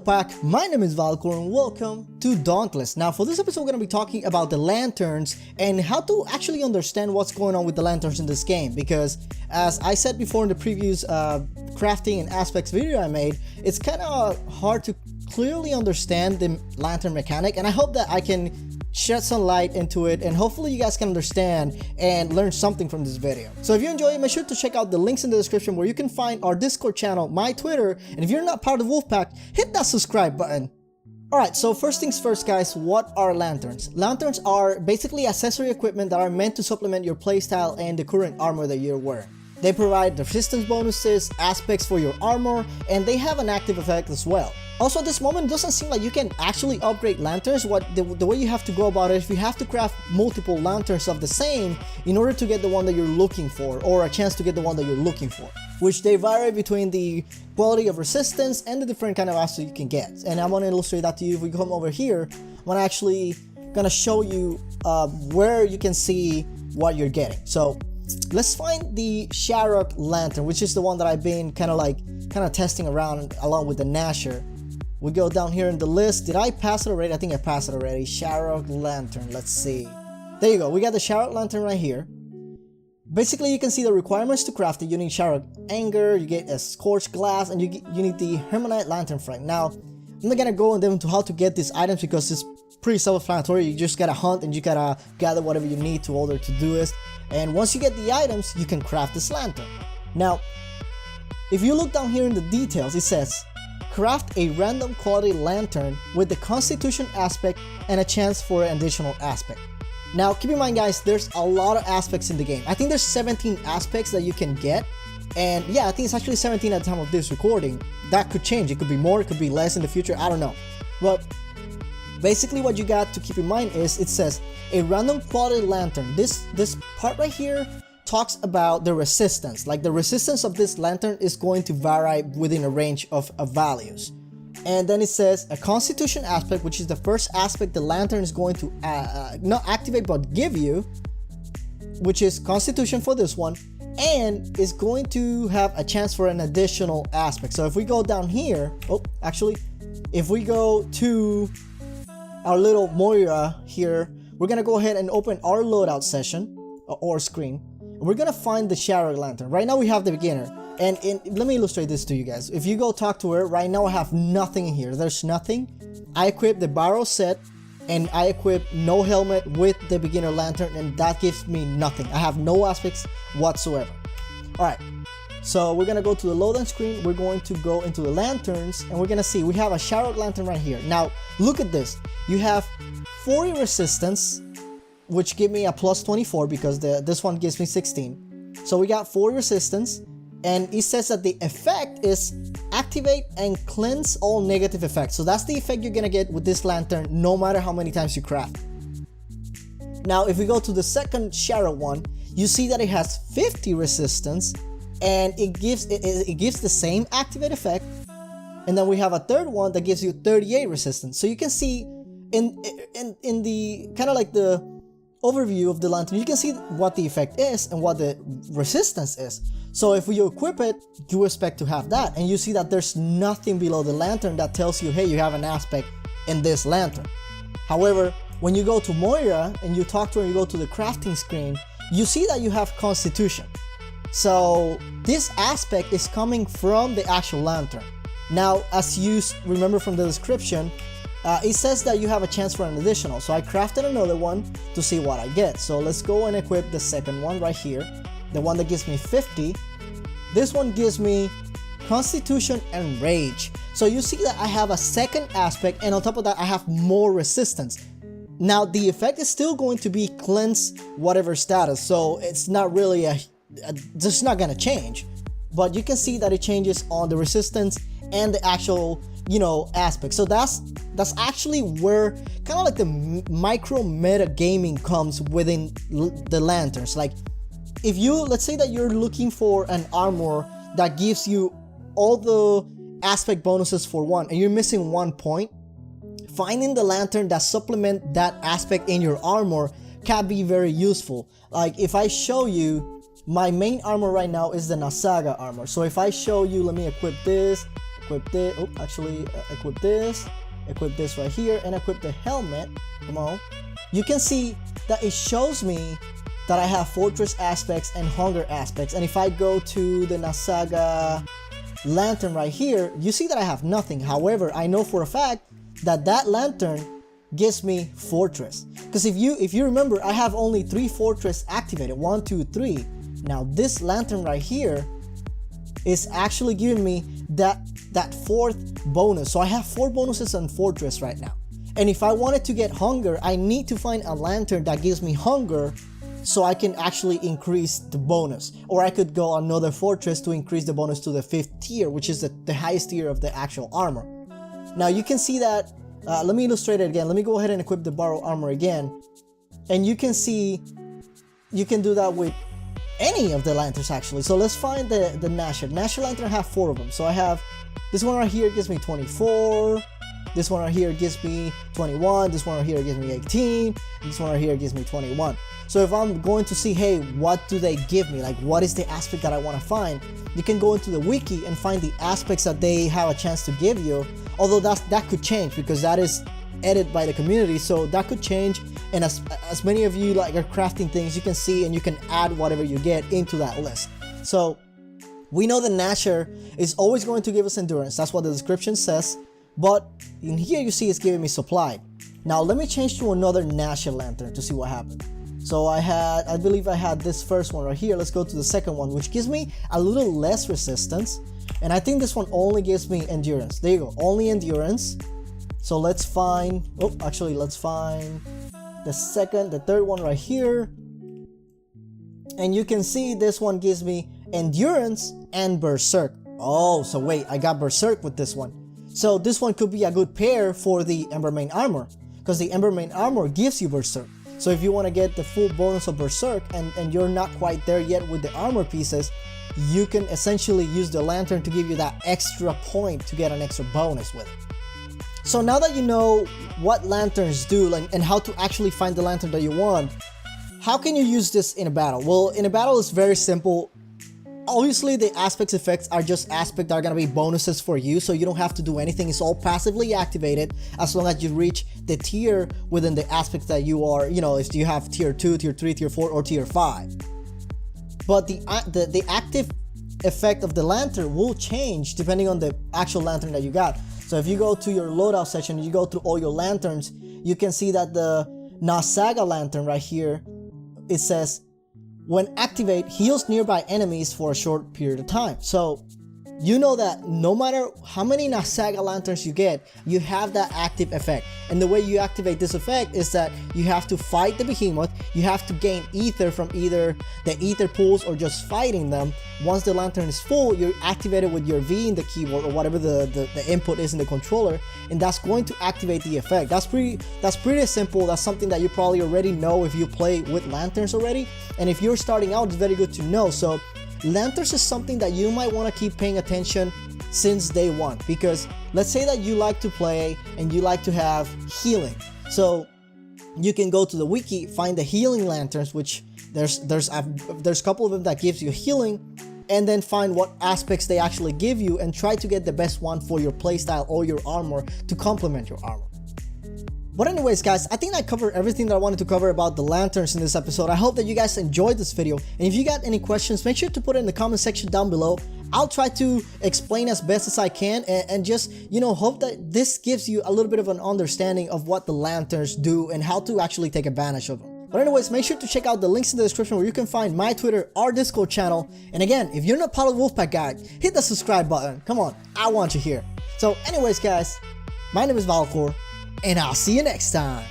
Pack, my name is Vahlkor and welcome to Dauntless. Now for this episode we're going to be talking about the lanterns and how to actually understand what's going on with the lanterns in this game, because as I said before in the previous crafting and aspects video I made, it's kind of hard to clearly understand the lantern mechanic, and I hope that I can shed some light into it and hopefully you guys can understand and learn something from this video. So if you enjoy it, make sure to check out the links in the description where you can find our Discord channel, my Twitter, and if you're not part of the Wolfpack, hit that subscribe button. Alright, so first things first guys, what are lanterns? Lanterns are basically accessory equipment that are meant to supplement your playstyle and the current armor that you're wearing. They provide resistance bonuses, aspects for your armor, and they have an active effect as well. Also at this moment, it doesn't seem like you can actually upgrade lanterns. The way you have to go about it is you have to craft multiple lanterns of the same in order to get the one that you're looking for, or a chance to get the one that you're looking for, which they vary between the quality of resistance and the different kind of aspects you can get. And I want to illustrate that to you. If we come over here, I'm actually gonna show you where you can see what you're getting. So let's find the Sharrock lantern, which is the one that I've been kind of testing around along with the Nasher. We go down here in the list. Did I pass it already? I think I passed it already. Sharrock lantern. Let's see. There you go. We got the Sharrock lantern right here. Basically, you can see the requirements to craft it. You need Sharrock anger, you get a scorched glass, and you need the Hermanite lantern frame. Now, I'm not gonna go into how to get these items because it's pretty self-explanatory. You just gotta hunt and you gotta gather whatever you need to order to do it. And once you get the items, you can craft this lantern. Now, if you look down here in the details, it says craft a random quality lantern with the constitution aspect and a chance for an additional aspect. Now keep in mind guys, there's a lot of aspects in the game. I think there's 17 aspects that you can get, and yeah, I think it's actually 17 at the time of this recording. That could change, it could be more, it could be less in the future, I don't know. But basically what you got to keep in mind is it says a random quality lantern. This part right here talks about the resistance. Like the resistance of this lantern is going to vary within a range of values. And then it says a constitution aspect, which is the first aspect the lantern is going to not activate but give you, which is constitution for this one, and is going to have a chance for an additional aspect. So if we go down here, if we go to our little Moira here, we're gonna go ahead and open our loadout session or screen. We're gonna find the Sharrock lantern. Right now we have the beginner, and let me illustrate this to you guys. If you go talk to her right now, I have nothing in here. There's nothing. I equip the barrel set and I equip no helmet with the beginner lantern, and that gives me nothing. I have no aspects whatsoever. All right, so we're gonna go to the loadout screen. We're going to go into the lanterns and we're gonna see we have a Sharrock lantern right here. Now look at this. You have 40 resistance, which give me a plus 24 because this one gives me 16. So we got 4 resistance, and it says that the effect is activate and cleanse all negative effects. So that's the effect you're gonna get with this lantern no matter how many times you craft. Now if we go to the second Sharrock one, you see that it has 50 resistance and it gives the same activate effect. And then we have a third one that gives you 38 resistance. So you can see in the kind of like the overview of the lantern, you can see what the effect is and what the resistance is. So if you equip it, you expect to have that, and you see that there's nothing below the lantern that tells you, hey, you have an aspect in this lantern. However, when you go to Moira and you talk to her and you go to the crafting screen, you see that you have constitution. So this aspect is coming from the actual lantern. Now, as you remember from the description, it says that you have a chance for an additional. So I crafted another one to see what I get. So let's go and equip the second one right here, the one that gives me 50. This one gives me constitution and rage. So you see that I have a second aspect, and on top of that I have more resistance. Now the effect is still going to be cleanse whatever status, so it's not really just not gonna change, but you can see that it changes on the resistance and the actual aspect. So that's actually where kind of like the micro meta gaming comes within the lanterns. Like if let's say that you're looking for an armor that gives you all the aspect bonuses for one and you're missing 1 point, finding the lantern that supplement that aspect in your armor can be very useful. Like if I show you, my main armor right now is the Nasaga armor. So if I show you, let me equip this, equip this. Oh, actually, equip this right here, and equip the helmet. Come on. You can see that it shows me that I have fortress aspects and hunger aspects. And if I go to the Nasaga lantern right here, you see that I have nothing. However, I know for a fact that that lantern gives me fortress. Because if you remember, I have only 3 fortress activated. 1, 2, 3. Now this lantern right here is actually giving me that 4th bonus. So I have 4 bonuses on fortress right now. And if I wanted to get hunger, I need to find a lantern that gives me hunger so I can actually increase the bonus. Or I could go another fortress to increase the bonus to the 5th tier, which is the highest tier of the actual armor. Now you can see that, let me illustrate it again. Let me go ahead and equip the borrowed armor again. And you can see, you can do that with any of the lanterns actually. So let's find the Nasher. Nasher lantern, I have 4 of them. So I have this one right here, gives me 24. This one right here gives me 21. This one right here gives me 18. This one right here gives me 21. So if I'm going to see, hey, what do they give me? Like, what is the aspect that I want to find? You can go into the wiki and find the aspects that they have a chance to give you. Although that could change because that is edited by the community, so that could change. And as many of you like are crafting things, you can see and you can add whatever you get into that list. So we know the Nasher is always going to give us endurance. That's what the description says. But in here you see it's giving me supply. Now let me change to another Nasher lantern to see what happens. So I believe I had this first one right here. Let's go to the second one, which gives me a little less resistance. And I think this one only gives me endurance. There you go, only endurance. So let's find, let's find the third one right here. And you can see this one gives me endurance and berserk. Oh, so wait, I got berserk with this one. So this one could be a good pair for the Embermane armor, because the Embermane armor gives you berserk. So if you want to get the full bonus of berserk and you're not quite there yet with the armor pieces, you can essentially use the lantern to give you that extra point to get an extra bonus with it. So now that you know what lanterns do and how to actually find the lantern that you want, how can you use this in a battle? Well, in a battle it's very simple. Obviously the aspects effects are just aspects that are going to be bonuses for you, so you don't have to do anything. It's all passively activated as long as you reach the tier within the aspects that you are, if you have tier 2, tier 3, tier 4, or tier 5. But the active effect of the lantern will change depending on the actual lantern that you got. So if you go to your loadout section and you go through all your lanterns, you can see that the Nasaga lantern right here, it says, when activate, heals nearby enemies for a short period of time. So you know that no matter how many Nasaga lanterns you get, you have that active effect. And the way you activate this effect is that you have to fight the behemoth, you have to gain ether from either the ether pools or just fighting them. Once the lantern is full, you're activated with your V in the keyboard or whatever the input is in the controller, and that's going to activate the effect. That's pretty simple. That's something that you probably already know if you play with lanterns already. And if you're starting out, it's very good to know. So lanterns is something that you might want to keep paying attention since day one, because let's say that you like to play and you like to have healing. So you can go to the wiki, find the healing lanterns, which there's a couple of them that gives you healing, and then find what aspects they actually give you and try to get the best one for your playstyle or your armor to complement your armor. But anyways guys, I think I covered everything that I wanted to cover about the lanterns in this episode. I hope that you guys enjoyed this video, and if you got any questions, make sure to put it in the comment section down below. I'll try to explain as best as I can and just, hope that this gives you a little bit of an understanding of what the lanterns do and how to actually take advantage of them. But anyways, make sure to check out the links in the description where you can find my Twitter, our Discord channel. And again, if you're not part of the Wolfpack Guide, hit the subscribe button. Come on, I want you here. So anyways guys, my name is Vahlkor, and I'll see you next time.